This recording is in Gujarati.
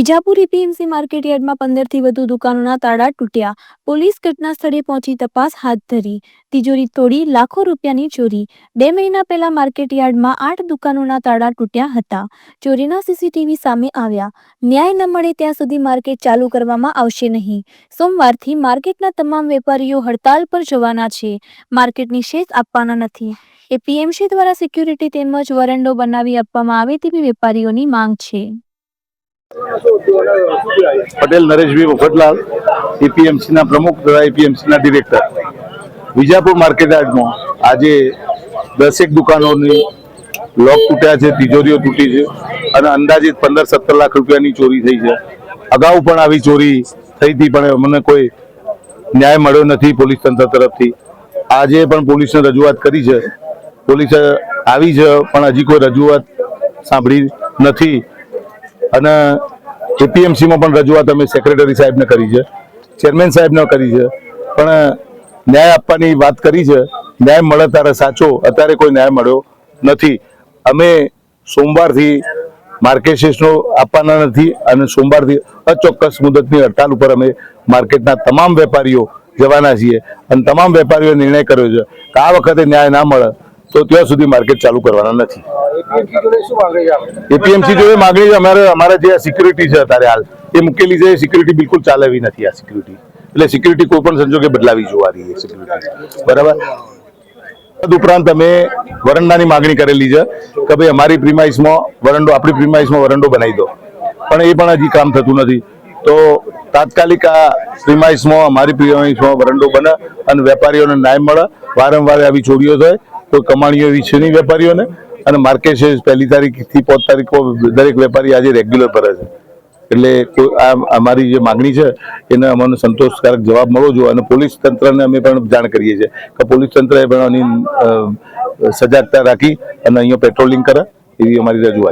વિજાપુર એપીએમસી માર્કેટયાર્ડમાં 15 થી વધુ દુકાનોના તાળા તૂટ્યા. પોલીસ ઘટના સ્થળે પહોંચી તપાસ હાથ ધરી. તિજોરી તોડી લાખો રૂપિયાની ચોરી. 2 મહિના પહેલા માર્કેટયાર્ડમાં 8 દુકાનોના તાળા તૂટ્યા હતા. ચોરીના સીસીટીવી સામે આવ્યા. ન્યાય ન મળે ત્યાં સુધી માર્કેટ ચાલુ કરવામાં આવશે નહીં. સોમવારથી માર્કેટના તમામ વેપારીઓ હડતાલ પર જવાના છે. માર્કેટની શેષ આપવાના નથી. એપીએમસી દ્વારા સિક્યુરિટી તેમજ વરંડો બનાવી આપવામાં આવે તેવી વેપારીઓની માંગ છે. પટેલ નરેશભાઈ પોપટલાલ, એપીએમસી ના પ્રમુખ તથા એપીએમસી ના ડિરેક્ટર. વિજાપુર માર્કેટયાર્ડમાં આજે 10 દુકાનોની લોક તૂટ્યા છે, તિજોરીઓ તૂટી છે અને અંદાજિત 15-17 લાખ રૂપિયાની ચોરી થઈ છે. અગાઉ પણ આવી ચોરી થઈ હતી, પણ મને કોઈ ન્યાય મળ્યો નથી પોલીસ તંત્ર તરફથી. આજે પણ પોલીસને રજૂઆત કરી છે, પોલીસ આવી છે, પણ હજી કોઈ રજૂઆત સાંભળી નથી. અને એપીએમસીમાં પણ રજૂઆત અમે સેક્રેટરી સાહેબને કરી છે, ચેરમેન સાહેબને કરી છે, પણ ન્યાય આપવાની વાત કરી છે. ન્યાય મળે ત્યારે સાચો, અત્યારે કોઈ ન્યાય મળ્યો નથી. અમે સોમવારથી માર્કેટ શેષનો આપવાના નથી અને સોમવારથી અચોક્કસ મુદતની હડતાલ ઉપર અમે માર્કેટના તમામ વેપારીઓ જવાના છીએ અને તમામ વેપારીઓએ નિર્ણય કર્યો છે કે આ વખતે ન્યાય ના મળે તો ત્યાં સુધી માર્કેટ ચાલુ કરવાના નથી. એપીએમસી જોડે માગણી છે અમારે જે સિક્યુરિટી છે અત્યારે હાલ એ મૂકેલી છે, સિક્યુરિટી બિલકુલ ચાલે એવી નથી. આ સિક્યુરિટી એટલે સિક્યુરિટી કોઈ પણ સંજોગે બદલાવી જોવાની સિક્યુરિટી, બરાબર. ઉપરાંત અમે વરંડાની માગણી કરેલી છે કે ભાઈ અમારી પ્રીમાઇસમાં વરંડો, આપણી પ્રીમાઇસમાં વરંડો બનાવી દો, પણ એ પણ હજી કામ થતું નથી. તો તાત્કાલિક આ પ્રીમાઇસમાં, અમારી પ્રીમાઇસમાં વરંડો બને અને વેપારીઓને ન્યાય મળે. વારંવાર આવી ચોરીઓ થાય, કોઈ કમાણીઓ એવી છે નહીં વેપારીઓને. અને માર્કેટ છે 1 તારીખથી 5 તારીખ દરેક વેપારી આજે રેગ્યુલર ભરે છે. એટલે આ અમારી જે માગણી છે એને અમને સંતોષકારક જવાબ મળવો જોઈએ. અને પોલીસ તંત્રને અમે પણ જાણ કરીએ છીએ કે પોલીસ તંત્રએ પણ આની સજાગતા રાખી અને અહીંયા પેટ્રોલિંગ કરે એવી અમારી રજૂઆત.